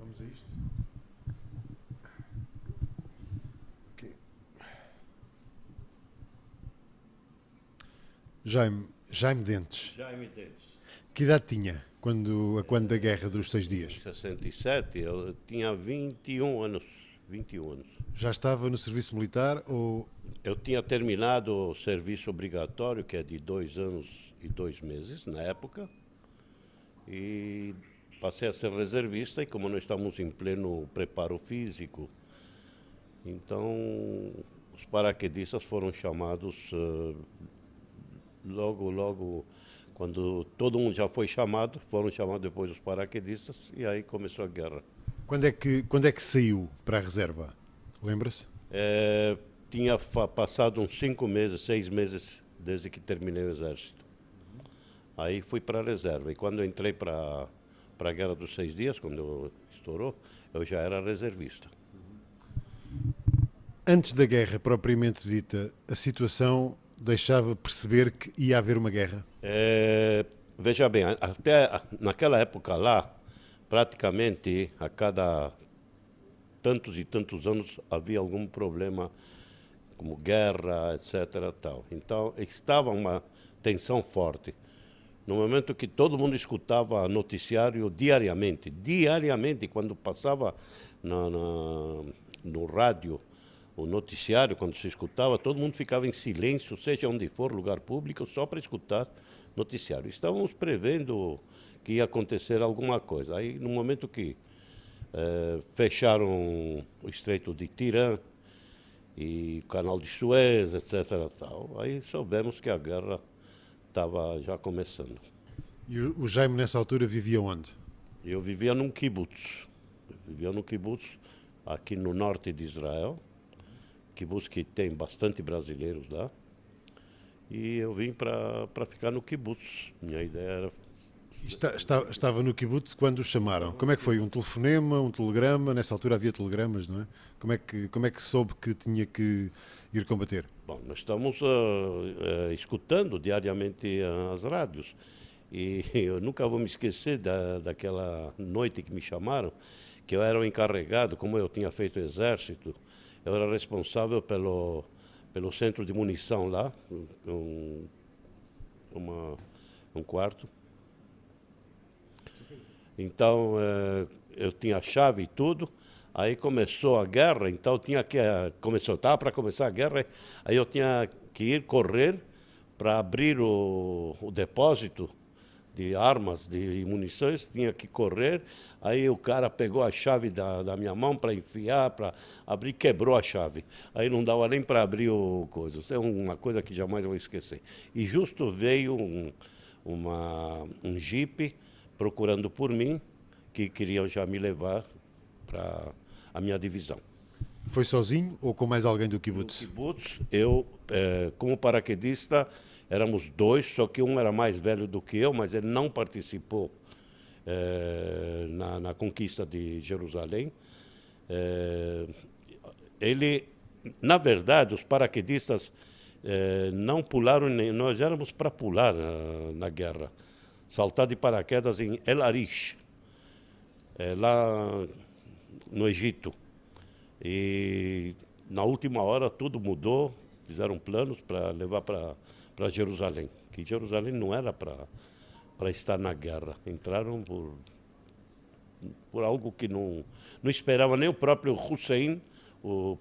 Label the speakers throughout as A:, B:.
A: Vamos a isto? Ok. Jaime Dentes,
B: Jaime Dentes.
A: que idade tinha quando da Guerra dos Seis
B: Em
A: Dias?
B: 67, eu tinha 21 anos. 21 anos.
A: Já estava no serviço militar ou...
B: Eu tinha terminado o serviço obrigatório, que é de 2 anos e 2 meses, na época, e passei a ser reservista, e como nós estamos em pleno preparo físico, então os paraquedistas foram chamados logo, quando todo mundo já foi chamado, foram chamados depois os paraquedistas, e aí começou a guerra.
A: Quando é que saiu para a reserva? Lembra-se?
B: É, tinha passado uns 5 meses, 6 meses desde que terminei o exército. Aí fui para a reserva. E quando eu entrei para a Guerra dos 6 Dias, quando estourou, eu já era reservista.
A: Antes da guerra propriamente dita, a situação deixava perceber que ia haver uma guerra.
B: Veja bem, até naquela época lá, praticamente a cada tantos e tantos anos havia algum problema, como guerra, etc. Tal. Então estava uma tensão forte. No momento que todo mundo escutava noticiário diariamente, quando passava no rádio o noticiário, quando se escutava, todo mundo ficava em silêncio, seja onde for, lugar público, só para escutar noticiário. Estávamos prevendo que ia acontecer alguma coisa. Aí, no momento que fecharam o Estreito de Tirã e o Canal de Suez, etc. Tal, aí soubemos que a guerra estava já começando.
A: E o Jaime, nessa altura, vivia onde?
B: Eu vivia num kibbutz. Aqui no norte de Israel. Kibbutz que tem bastante brasileiros lá. E eu vim para ficar no kibbutz. Minha ideia era...
A: Estava no kibbutz quando o chamaram. Como é que foi? Um telefonema, um telegrama? Nessa altura havia telegramas, não é? Como é que soube que tinha que ir combater?
B: Bom, nós estamos escutando diariamente as rádios. E eu nunca vou me esquecer daquela noite que me chamaram, que eu era o encarregado, como eu tinha feito o exército, eu era responsável pelo centro de munição lá, um quarto. Então, eu tinha a chave e tudo. Aí começou a guerra, então tinha que... estava para começar a guerra, aí eu tinha que ir correr para abrir o depósito de armas, de munições, tinha que correr. Aí o cara pegou a chave da minha mão para enfiar, para abrir, quebrou a chave. Aí não dava nem para abrir o coisa. Isso é uma coisa que jamais vou esquecer. E justo veio um jipe procurando por mim, que queriam já me levar para a minha divisão.
A: Foi sozinho ou com mais alguém do
B: No
A: kibbutz?
B: kibbutz, eu, como paraquedista, éramos dois, só que um era mais velho do que eu, mas ele não participou na conquista de Jerusalém. Ele, na verdade, os paraquedistas não pularam, nós éramos para pular na guerra, saltar de paraquedas em El Arish, lá no Egito. E na última hora tudo mudou, fizeram planos para levar para Jerusalém, que Jerusalém não era para estar na guerra. Entraram por algo que não esperava nem o próprio Hussein, o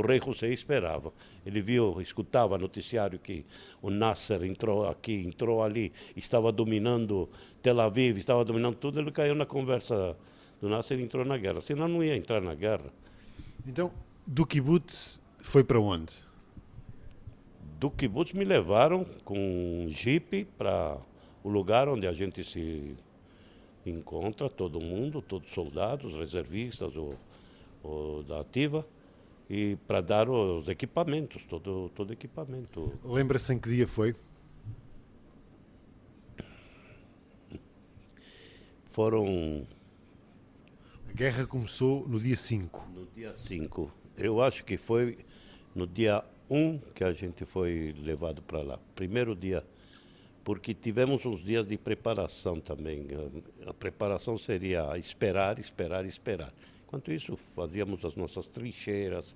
B: rei Hussein esperava. Ele escutava noticiário que o Nasser entrou aqui, entrou ali, estava dominando Tel Aviv, estava dominando tudo, ele caiu na conversa do Nasser e entrou na guerra. Senão não ia entrar na guerra.
A: Então, do kibbutz foi para onde?
B: Do kibbutz me levaram com um jipe para o lugar onde a gente se encontra, todo mundo, todos os soldados, reservistas ou da ativa, e para dar os equipamentos, todo equipamento.
A: Lembra-se em que dia foi?
B: Foram
A: A guerra começou no dia 5.
B: no dia 5. Eu acho que foi no dia 1 que a gente foi levado para lá. Primeiro dia porque tivemos uns dias de preparação também. A preparação seria esperar, esperar, esperar. Enquanto isso, fazíamos as nossas trincheiras,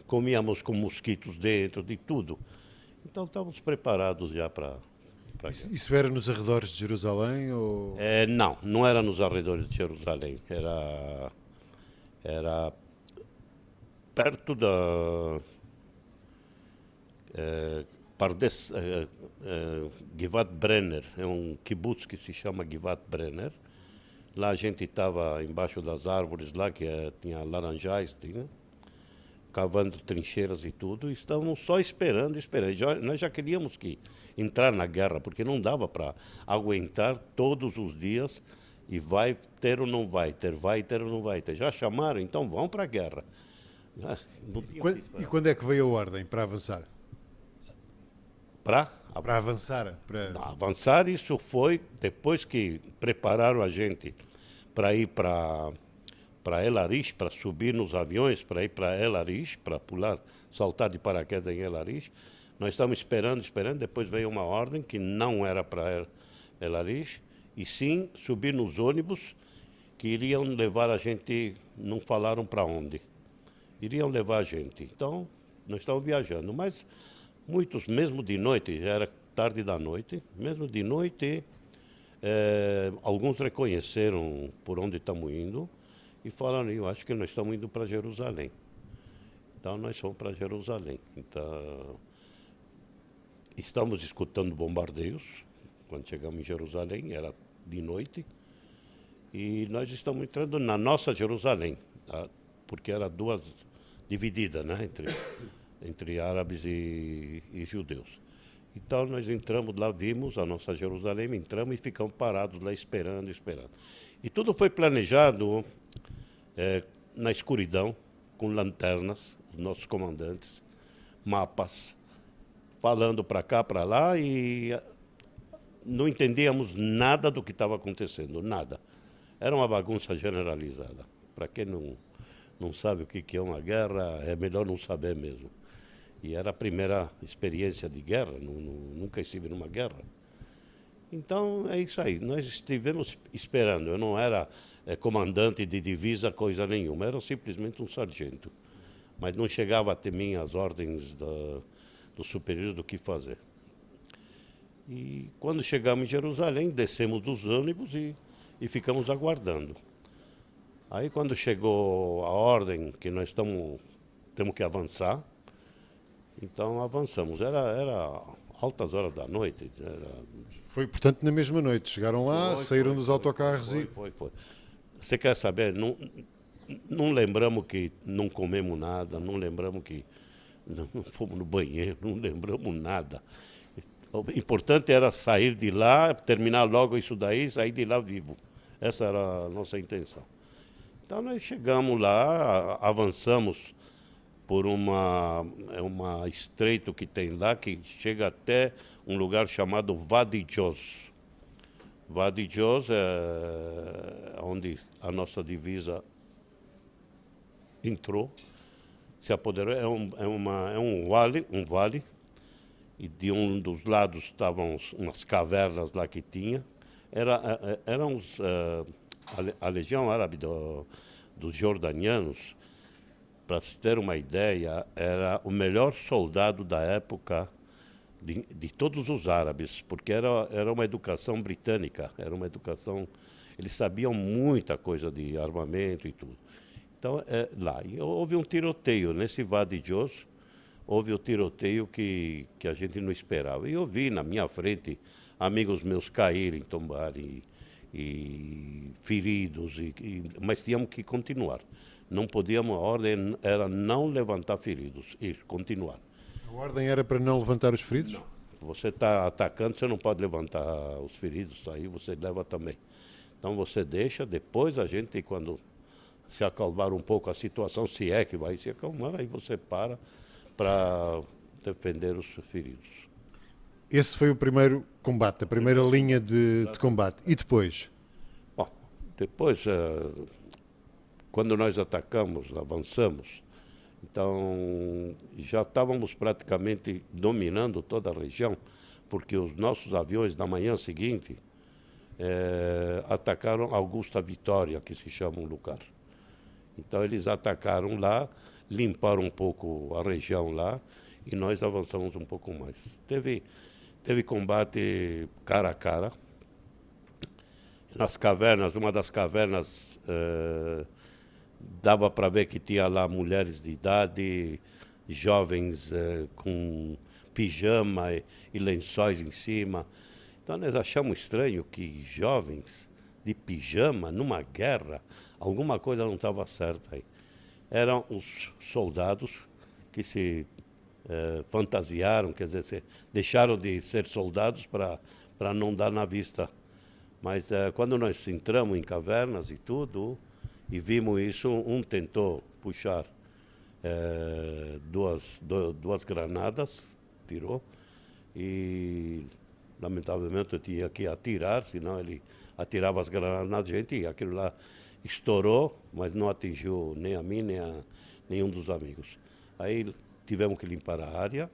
B: comíamos com mosquitos dentro, de tudo. Então estávamos preparados já para.
A: Isso era nos arredores de Jerusalém ou...
B: Não, não era nos arredores de Jerusalém. Era perto da Givat Brenner, é um kibbutz que se chama Givat Brenner. Lá a gente estava embaixo das árvores, lá que tinha laranjais, cavando trincheiras e tudo, e estávamos só esperando, esperando. Nós já queríamos entrar na guerra, porque não dava para aguentar todos os dias e vai ter ou não vai ter, vai ter ou não vai ter. Já chamaram, então vão para a guerra.
A: E quando é que veio a ordem para avançar?
B: Para
A: avançar?
B: Avançar, isso foi depois que prepararam a gente para ir para El Arish, para subir nos aviões, para ir para El Arish, para pular, saltar de paraquedas em El Arish. Nós estávamos esperando, depois veio uma ordem que não era para El Arish, e sim subir nos ônibus que iriam levar a gente, não falaram para onde. Iriam levar a gente. Então, nós estávamos viajando, mas muitos, mesmo de noite, já era tarde da noite, mesmo de noite, alguns reconheceram por onde estamos indo e falaram, eu acho que nós estamos indo para Jerusalém. Então, nós fomos para Jerusalém. Então, estamos escutando bombardeios. Quando chegamos em Jerusalém, era de noite. E nós estamos entrando na nossa Jerusalém, porque era duas divididas, né, entre árabes e judeus. Então nós entramos lá, vimos a nossa Jerusalém, entramos e ficamos parados lá esperando. E tudo foi planejado na escuridão, com lanternas, os nossos comandantes, mapas, falando para cá, para lá, e não entendíamos nada do que estava acontecendo, nada. Era uma bagunça generalizada. Para quem não sabe o que é uma guerra, é melhor não saber mesmo. E era a primeira experiência de guerra, nunca estive numa guerra. Então, é isso aí. Nós estivemos esperando. Eu não era comandante de divisa, coisa nenhuma. Era simplesmente um sargento. Mas não chegava até mim as ordens dos superiores do que fazer. E quando chegamos em Jerusalém, descemos dos ônibus e ficamos aguardando. Aí, quando chegou a ordem que nós temos que avançar, então avançamos. Era altas horas da noite.
A: Foi, portanto, na mesma noite. Chegaram lá, saíram dos autocarros e...
B: Foi. Você quer saber? Não lembramos que não comemos nada, não lembramos que não fomos no banheiro, não lembramos nada. O importante era sair de lá, terminar logo isso daí, sair de lá vivo. Essa era a nossa intenção. Então nós chegamos lá, avançamos por uma estreito que tem lá, que chega até um lugar chamado Vadi Joz. Vadi Joz é onde a nossa divisa entrou, se apoderou. É um vale, e de um dos lados estavam umas cavernas lá que tinha. A legião árabe dos jordanianos, para se ter uma ideia, era o melhor soldado da época de todos os árabes, porque era uma educação britânica, era uma educação... Eles sabiam muita coisa de armamento e tudo. Então, lá, e houve um tiroteio nesse Vadi Joz, houve o tiroteio que a gente não esperava. E eu vi na minha frente amigos meus caírem, tombarem e feridos, mas tínhamos que continuar. Não podíamos, a ordem era não levantar feridos, ir, continuar.
A: A ordem era para não levantar os feridos?
B: Não. Você está atacando, você não pode levantar os feridos, aí você leva também. Então você deixa, depois a gente, quando se acalmar um pouco a situação, se é que vai se acalmar, aí você para defender os feridos.
A: Esse foi o primeiro combate, a primeira linha de combate. E depois?
B: Bom, depois, quando nós atacamos, avançamos, então já estávamos praticamente dominando toda a região, porque os nossos aviões, na manhã seguinte, atacaram Augusta Vitória, que se chama um lugar. Então eles atacaram lá, limparam um pouco a região lá e nós avançamos um pouco mais. Teve combate cara a cara. Nas cavernas, uma das cavernas, dava para ver que tinha lá mulheres de idade, jovens com pijama e lençóis em cima. Então nós achamos estranho que jovens de pijama numa guerra, alguma coisa não estava certa aí. Eram os soldados que se fantasiaram, quer dizer, deixaram de ser soldados para não dar na vista. Mas quando nós entramos em cavernas e tudo, e vimos isso, um tentou puxar duas granadas, tirou, e lamentavelmente eu tinha que atirar, senão ele atirava as granadas na gente e aquilo lá estourou, mas não atingiu nem a mim, nem a nenhum dos amigos. Aí tivemos que limpar a área.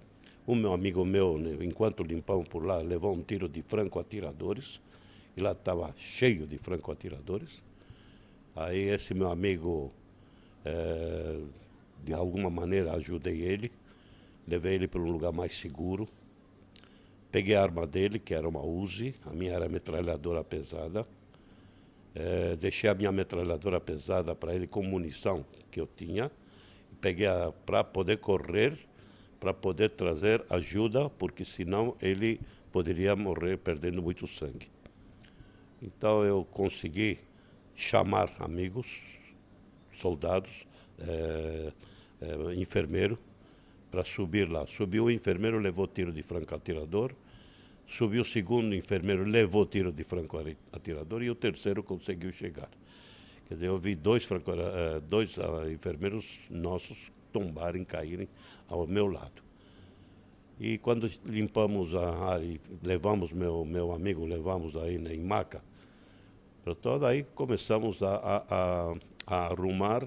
B: Um meu amigo meu, né, enquanto limpamos por lá, levou um tiro de franco-atiradores, e lá estava cheio de franco-atiradores. Aí esse meu amigo, de alguma maneira ajudei ele, levei ele para um lugar mais seguro. Peguei a arma dele, que era uma Uzi, a minha era metralhadora pesada. Deixei a minha metralhadora pesada para ele com munição que eu tinha. Peguei para poder correr, para poder trazer ajuda, porque senão ele poderia morrer perdendo muito sangue. Então eu consegui chamar amigos, soldados, enfermeiro, para subir lá. Subiu o enfermeiro, levou tiro de franco-atirador. Subiu o segundo enfermeiro, levou tiro de franco-atirador. E o terceiro conseguiu chegar. Quer dizer, eu vi dois enfermeiros nossos tombarem, caírem ao meu lado. E quando limpamos a área e levamos meu amigo, levamos aí em maca, para todo, aí começamos a arrumar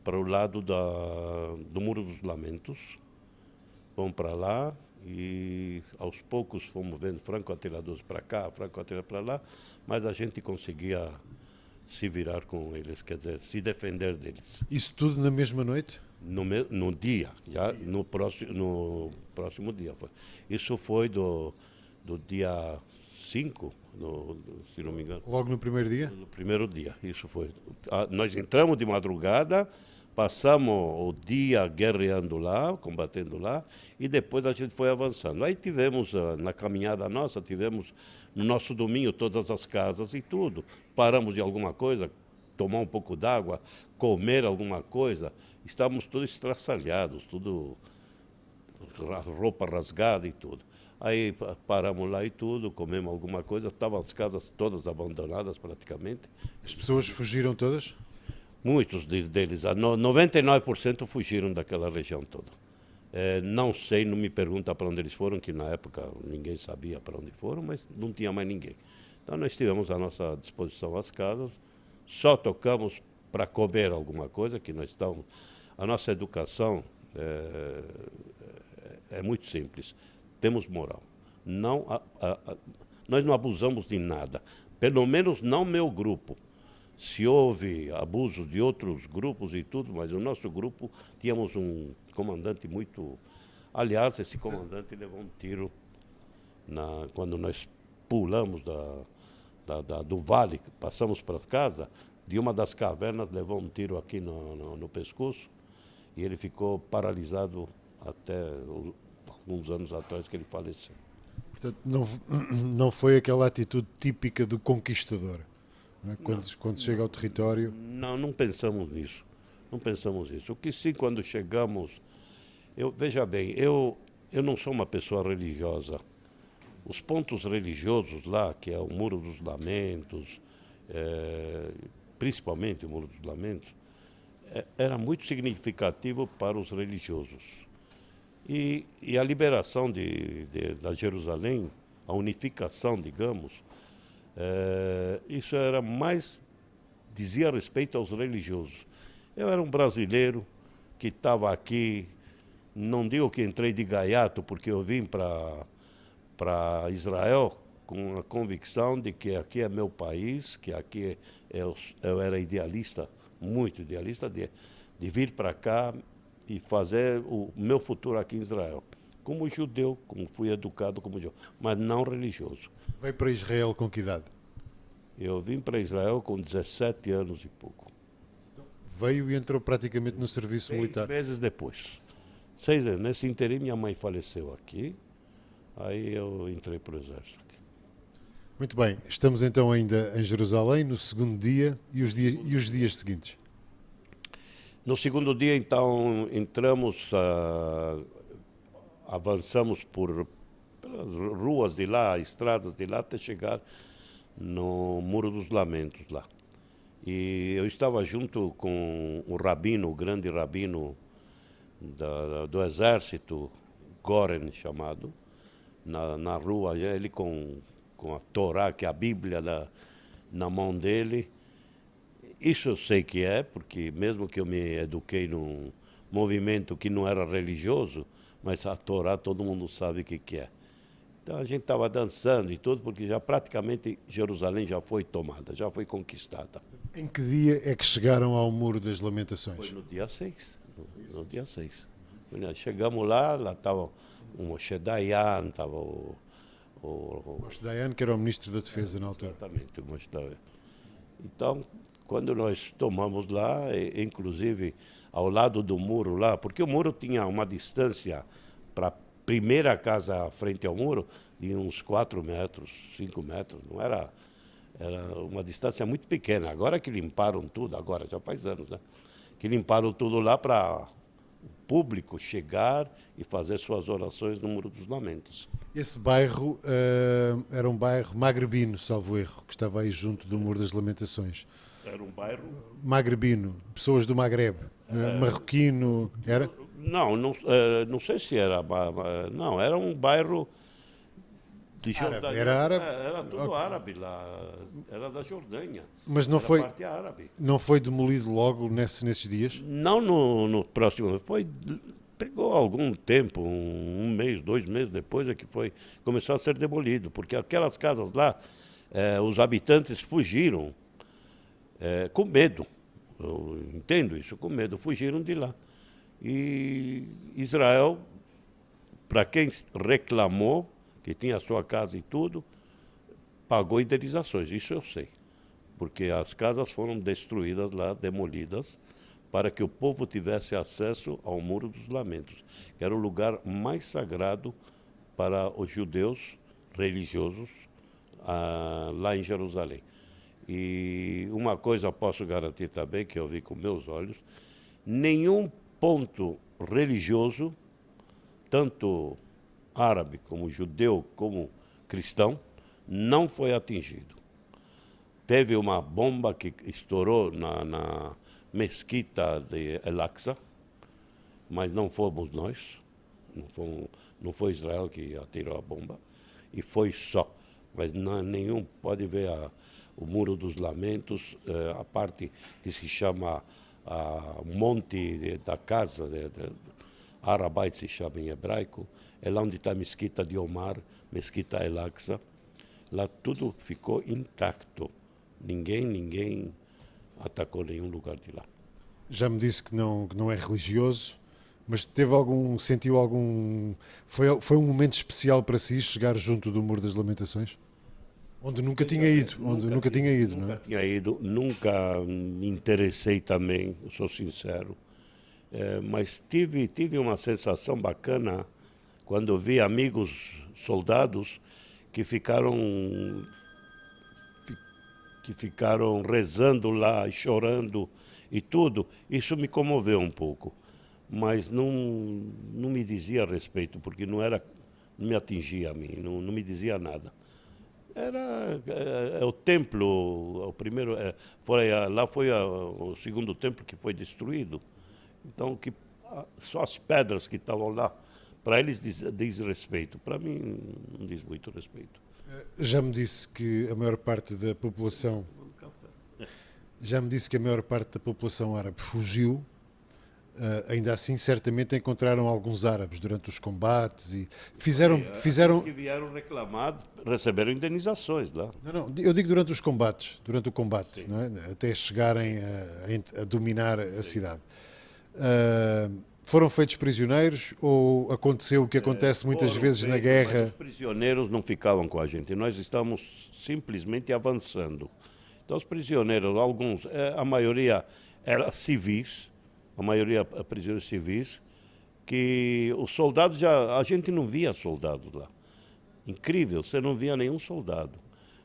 B: para o lado do Muro dos Lamentos. Vamos para lá e aos poucos fomos vendo franco-atiradores para cá, franco-atiradores para lá, mas a gente conseguia se virar com eles, quer dizer, se defender deles.
A: Isso tudo na mesma noite?
B: No dia, já no próximo dia. Isso foi do dia 5, se não me engano.
A: Logo no primeiro dia?
B: No primeiro dia, isso foi. Nós entramos de madrugada, passamos o dia guerreando lá, combatendo lá, e depois a gente foi avançando. Aí tivemos, na caminhada nossa, tivemos no nosso domínio todas as casas e tudo. Paramos de alguma coisa, tomar um pouco d'água, comer alguma coisa. Estávamos todos estraçalhados, tudo, roupa rasgada e tudo. Aí paramos lá e tudo, comemos alguma coisa, estavam as casas todas abandonadas praticamente.
A: As pessoas fugiram todas?
B: Muitos deles, 99% fugiram daquela região toda. Não sei, não me pergunta para onde eles foram, que na época ninguém sabia para onde foram, mas não tinha mais ninguém. Então nós tivemos à nossa disposição as casas, só tocamos para comer alguma coisa, que nós estávamos... A nossa educação é muito simples. Temos moral. Nós não abusamos de nada. Pelo menos não meu grupo. Se houve abuso de outros grupos e tudo, mas o nosso grupo tínhamos um comandante muito... Aliás, esse comandante levou um tiro quando nós pulamos do vale, passamos para casa, de uma das cavernas, levou um tiro aqui no pescoço e ele ficou paralisado até alguns anos atrás que ele faleceu.
A: Portanto, não foi aquela atitude típica do conquistador, não é? Quando chega ao território...
B: Não pensamos nisso. Não pensamos nisso. O que sim, quando chegamos... Veja bem, eu não sou uma pessoa religiosa. Os pontos religiosos lá, que é o Muro dos Lamentos, principalmente o Muro dos Lamentos, era muito significativo para os religiosos. E a liberação da Jerusalém, a unificação, digamos, isso era mais, dizia respeito aos religiosos. Eu era um brasileiro que estava aqui, não digo que entrei de gaiato, porque eu vim para para Israel com a convicção de que aqui é meu país, que aqui eu era idealista, muito idealista, de vir para cá e fazer o meu futuro aqui em Israel. Como judeu, como fui educado como judeu, mas não religioso.
A: Veio para Israel com que idade?
B: Eu vim para Israel com 17 anos e pouco.
A: Veio e entrou praticamente no serviço
B: 6
A: militar.
B: meses depois. 6 anos. Nesse interim, minha mãe faleceu aqui. Aí eu entrei para o exército aqui.
A: Muito bem, estamos então ainda em Jerusalém, no segundo dia e os dias seguintes.
B: No segundo dia, então, entramos, avançamos pelas ruas de lá, estradas de lá, até chegar no Muro dos Lamentos lá. E eu estava junto com o rabino, o grande rabino do exército, Goren chamado, na rua, ele com a Torá, que é a Bíblia na mão dele. Isso eu sei que é, porque mesmo que eu me eduquei num movimento que não era religioso, mas a Torá todo mundo sabe o que é. Então a gente estava dançando e tudo, porque já praticamente Jerusalém já foi tomada, já foi conquistada.
A: Em que dia é que chegaram ao Muro das Lamentações?
B: Foi no dia 6. No dia 6. Chegamos lá estava o Moshe Dayan, estava o
A: Moshe Dayan, que era o Ministro da Defesa na altura.
B: exatamente, o Moshe Dayan. Então, quando nós tomamos lá, inclusive ao lado do muro lá, porque o muro tinha uma distância para a primeira casa frente ao muro de uns 4 metros, 5 metros, não era, era uma distância muito pequena. Agora que limparam tudo, agora já faz anos, né? Que limparam tudo lá para o público chegar e fazer suas orações no Muro dos Lamentos.
A: Esse bairro era um bairro magrebino, salvo erro, que estava aí junto do Muro das Lamentações.
B: Era um bairro...
A: Magrebino, pessoas do Magreb, marroquino, era?
B: Não sei se era... Não, era um bairro de Jordânia.
A: Era árabe?
B: Era tudo árabe lá, era da Jordânia.
A: Mas não
B: Era
A: foi,
B: parte árabe.
A: não foi demolido logo nesses dias?
B: Não no próximo, pegou algum tempo, um mês, 2 meses depois é que começou a ser demolido, porque aquelas casas lá, os habitantes fugiram com medo. Eu entendo isso, com medo, fugiram de lá. E Israel, para quem reclamou, que tinha a sua casa e tudo, pagou indenizações, isso eu sei. Porque as casas foram destruídas lá, demolidas, para que o povo tivesse acesso ao Muro dos Lamentos, que era o lugar mais sagrado para os judeus religiosos lá em Jerusalém. E uma coisa posso garantir também, que eu vi com meus olhos, nenhum ponto religioso, tanto árabe como judeu como cristão, não foi atingido. Teve uma bomba que estourou na mesquita de El-Aqsa, mas não fomos nós, não foi Israel que atirou a bomba, e foi só. Mas nenhum pode ver o Muro dos Lamentos, a parte que se chama Monte da Casa, Arabait se chama em hebraico, é lá onde está a mesquita de Omar, mesquita El-Aqsa. Lá tudo ficou intacto. Ninguém atacou nenhum lugar de lá.
A: Já me disse que não é religioso, mas sentiu algum... Foi um momento especial para si chegar junto do Muro das Lamentações? Onde nunca tinha ido, nunca tinha ido, não é?
B: Nunca tinha ido, nunca me interessei também, eu sou sincero. Mas tive uma sensação bacana quando vi amigos soldados que ficaram rezando lá, chorando e tudo. Isso me comoveu um pouco, mas não me dizia respeito, porque não me atingia a mim, não me dizia nada. Era o templo, o primeiro, lá foi o segundo templo que foi destruído. Então, só as pedras que estavam lá, para eles diz respeito. Para mim, não diz muito respeito.
A: Já me disse que a maior parte da população... Já me disse que a maior parte da população árabe fugiu. ainda assim, certamente encontraram alguns árabes durante os combates e fizeram.
B: Aqueles que vieram reclamar receberam indenizações lá.
A: Não, eu digo durante os combates, durante o combate, não é? Até chegarem a dominar a cidade. Foram feitos prisioneiros ou aconteceu o que acontece muitas
B: Foram
A: vezes na
B: feitos, mas
A: guerra?
B: os prisioneiros não ficavam com a gente. Nós estamos simplesmente avançando. Então, os prisioneiros, alguns, a maioria eram civis, a maioria prisioneiros civis, que os soldados já. A gente não via soldados lá. Incrível, você não via nenhum soldado.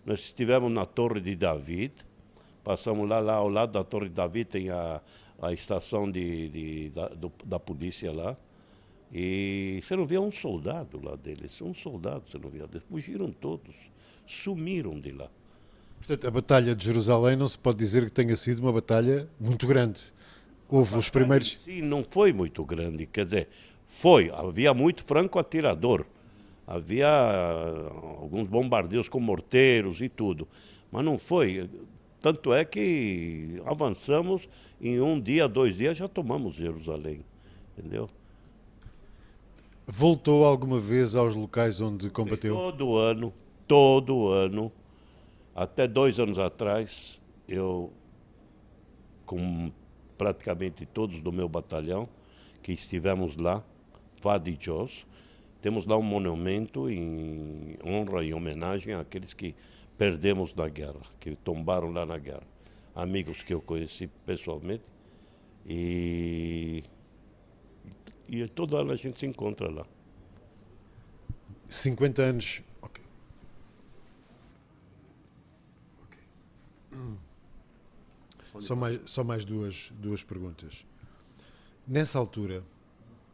B: Nós estivemos na Torre de David, passamos lá ao lado da Torre de David tem a estação da polícia lá. E você não via um soldado lá deles, um soldado você não via deles. Fugiram todos, sumiram de lá.
A: Portanto, a Batalha de Jerusalém não se pode dizer que tenha sido uma batalha muito grande. Houve os primeiros.
B: Sim, não foi muito grande, quer dizer, foi, havia muito franco-atirador, havia alguns bombardeios com morteiros e tudo, mas não foi. Tanto é que avançamos, em um dia, 2 dias, já tomamos Jerusalém, entendeu?
A: Voltou alguma vez aos locais onde combateu?
B: Todo ano, até 2 anos atrás, eu, com praticamente todos do meu batalhão, que estivemos lá, Vadi Jos, temos lá um monumento em honra e homenagem àqueles que perdemos na guerra, que tombaram lá na guerra. Amigos que eu conheci pessoalmente. E toda hora a gente se encontra lá.
A: 50 anos. Ok. Só mais duas perguntas. Nessa altura,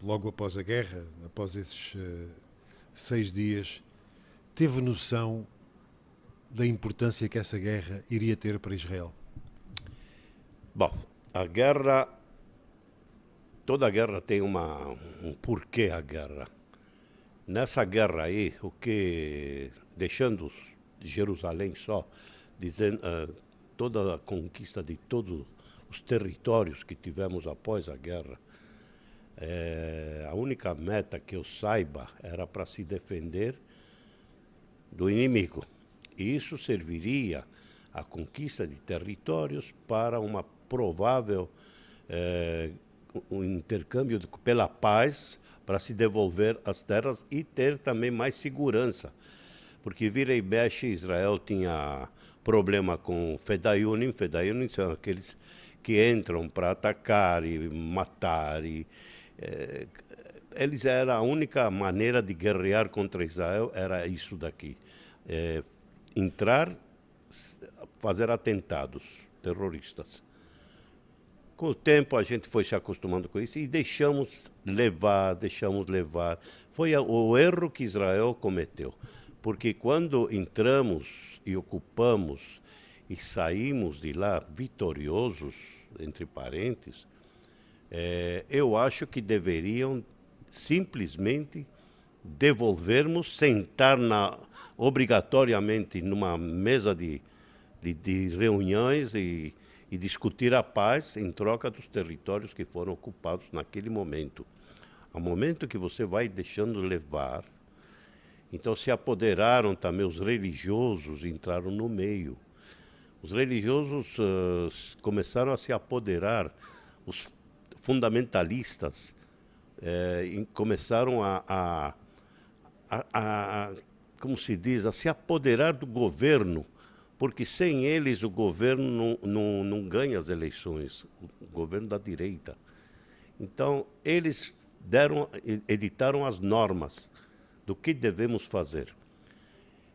A: logo após a guerra, após esses 6 dias, teve noção da importância que essa guerra iria ter para Israel?
B: Bom, a guerra, toda guerra tem um porquê a guerra. Nessa guerra aí, deixando Jerusalém só, dizendo, toda a conquista de todos os territórios que tivemos após a guerra, a única meta que eu saiba era para se defender do inimigo. E isso serviria a conquista de territórios para uma provável um intercâmbio pela paz, para se devolver as terras e ter também mais segurança. Porque vira e mexe, Israel tinha problema com Fedayunim. Fedayunim são aqueles que entram para atacar e matar. Eles eram a única maneira de guerrear contra Israel, era isso daqui. Entrar, fazer atentados terroristas. Com o tempo a gente foi se acostumando com isso e deixamos levar. Foi o erro que Israel cometeu. Porque quando entramos e ocupamos e saímos de lá vitoriosos, entre parênteses, eu acho que deveriam simplesmente devolvermos, sentar obrigatoriamente numa mesa de reuniões e discutir a paz em troca dos territórios que foram ocupados naquele momento. Ao momento que você vai deixando levar, então se apoderaram também os religiosos, entraram no meio. Os religiosos começaram a se apoderar, os fundamentalistas começaram como se diz, a se apoderar do governo, porque sem eles o governo não ganha as eleições, o governo da direita. Então, eles editaram as normas do que devemos fazer.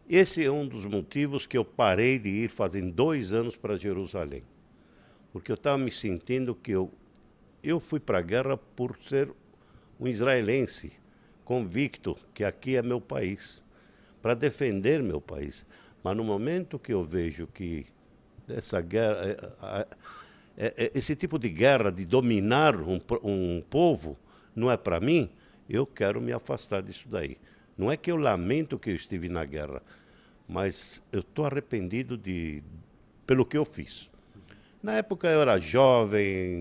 B: Esse é um dos motivos que eu parei de ir fazem 2 anos para Jerusalém. Porque eu estava me sentindo que eu fui para a guerra por ser um israelense, convicto que aqui é meu país, para defender meu país. Mas no momento que eu vejo que essa guerra, esse tipo de guerra de dominar um povo não é para mim, eu quero me afastar disso daí. Não é que eu lamento que eu estive na guerra, mas eu estou arrependido pelo que eu fiz. Na época eu era jovem,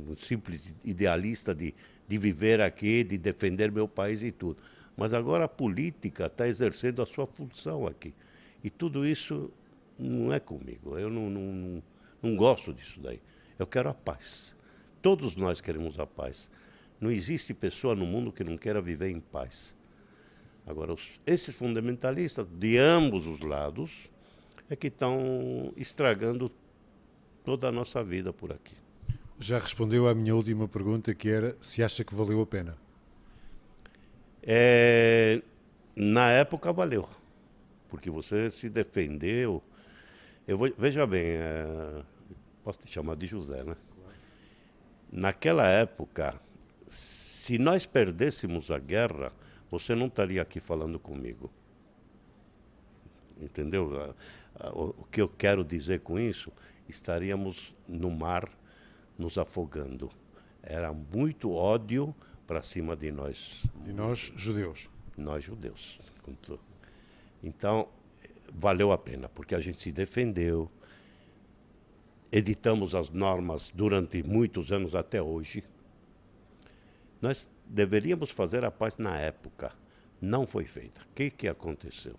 B: um simples idealista de viver aqui, de defender meu país e tudo. Mas agora a política está exercendo a sua função aqui. E tudo isso não é comigo. Eu não gosto disso daí. Eu quero a paz. Todos nós queremos a paz. Não existe pessoa no mundo que não queira viver em paz. Agora, esses fundamentalistas de ambos os lados é que estão estragando toda a nossa vida por aqui.
A: Já respondeu à minha última pergunta, que era se acha que valeu a pena.
B: Na época valeu, porque você se defendeu. Veja bem, posso te chamar de José, né? Naquela época, se nós perdêssemos a guerra, você não estaria aqui falando comigo. Entendeu? O que eu quero dizer com isso? Estaríamos no mar nos afogando. Era muito ódio para cima de nós.
A: De nós, judeus.
B: Nós, judeus. Então, valeu a pena, porque a gente se defendeu, editamos as normas durante muitos anos até hoje. Nós deveríamos fazer a paz na época. Não foi feita. O que aconteceu?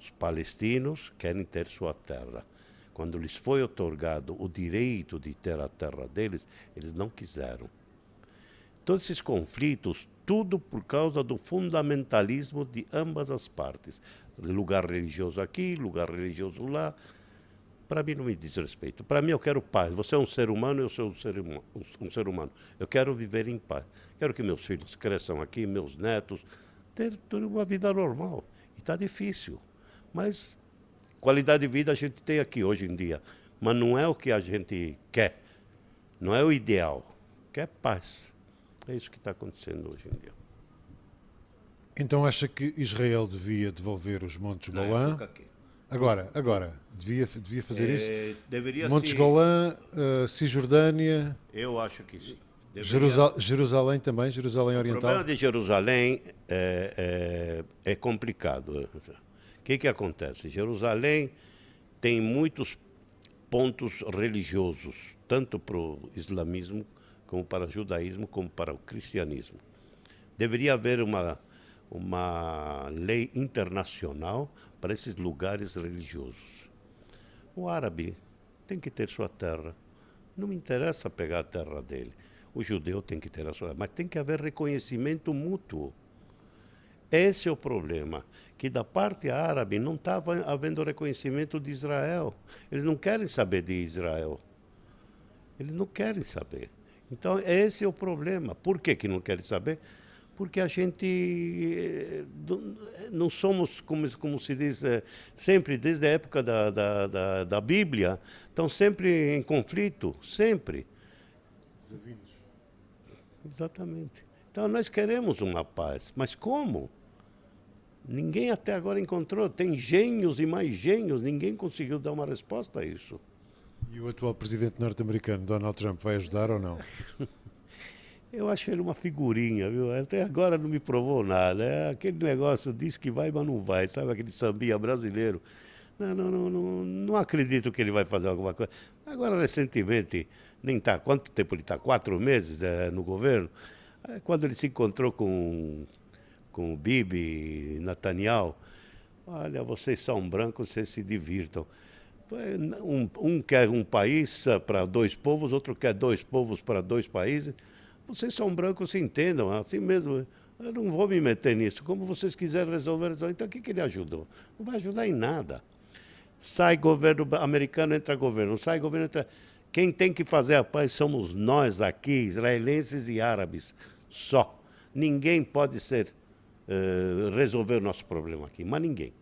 B: Os palestinos querem ter sua terra. Quando lhes foi otorgado o direito de ter a terra deles, eles não quiseram. Todos esses conflitos, tudo por causa do fundamentalismo de ambas as partes. Lugar religioso aqui, lugar religioso lá. Para mim não me diz respeito. Para mim eu quero paz. Você é um ser humano, eu sou um ser humano. Eu quero viver em paz. Quero que meus filhos cresçam aqui, meus netos, ter uma vida normal. E está difícil. Mas qualidade de vida a gente tem aqui hoje em dia. Mas não é o que a gente quer. Não é o ideal. Quer paz. É isso que está acontecendo hoje em dia.
A: Então acha que Israel devia devolver os Montes Golã? Agora, devia fazer isso?
B: Deveria
A: Montes
B: se...
A: Golã, Cisjordânia,
B: Eu acho que sim.
A: Jerusalém também, Jerusalém
B: O
A: Oriental.
B: problema de Jerusalém é complicado. O que acontece? Jerusalém tem muitos pontos religiosos, tanto para o islamismo, como para o judaísmo, como para o cristianismo. Deveria haver uma lei internacional para esses lugares religiosos. O árabe tem que ter sua terra. Não me interessa pegar a terra dele. O judeu tem que ter a sua, mas tem que haver reconhecimento mútuo. Esse é o problema, que da parte árabe não estava havendo reconhecimento de Israel. Eles não querem saber de Israel. Eles não querem saber. Então, esse é o problema. Por que não querem saber? Porque a gente não somos, como se diz, sempre, desde a época da Bíblia, estão sempre em conflito, sempre.
A: Desavindos.
B: Exatamente. Então, nós queremos uma paz, mas como? Ninguém até agora encontrou. Tem gênios e mais gênios, ninguém conseguiu dar uma resposta a isso.
A: E o atual presidente norte-americano, Donald Trump, vai ajudar ou não?
B: Eu acho ele uma figurinha, viu? Até agora não me provou nada. É aquele negócio, diz que vai, mas não vai. Sabe aquele sambinha brasileiro? Não acredito que ele vai fazer alguma coisa. Agora, recentemente, nem está. Quanto tempo ele está? 4 meses no governo? Quando ele se encontrou com o Bibi, Netanyahu, olha, vocês são brancos, vocês se divirtam. Um quer um país para 2 povos, outro quer 2 povos para 2 países. Vocês são brancos, se entendam, assim mesmo. Eu não vou me meter nisso. Como vocês quiserem resolver, então o que ele ajudou? Não vai ajudar em nada. Sai governo americano, entra governo. Sai governo, entra... Quem tem que fazer a paz somos nós aqui, israelenses e árabes. Só. Ninguém pode resolver o nosso problema aqui, mas ninguém.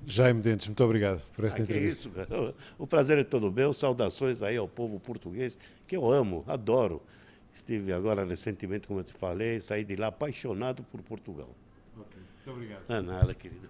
A: Jaime Dentes, muito obrigado por esta entrevista.
B: Isso, cara. O prazer é todo meu. Saudações aí ao povo português, que eu amo, adoro. Estive agora recentemente, como eu te falei, saí de lá apaixonado por Portugal.
A: Ok, muito obrigado.
B: Não é nada, querido.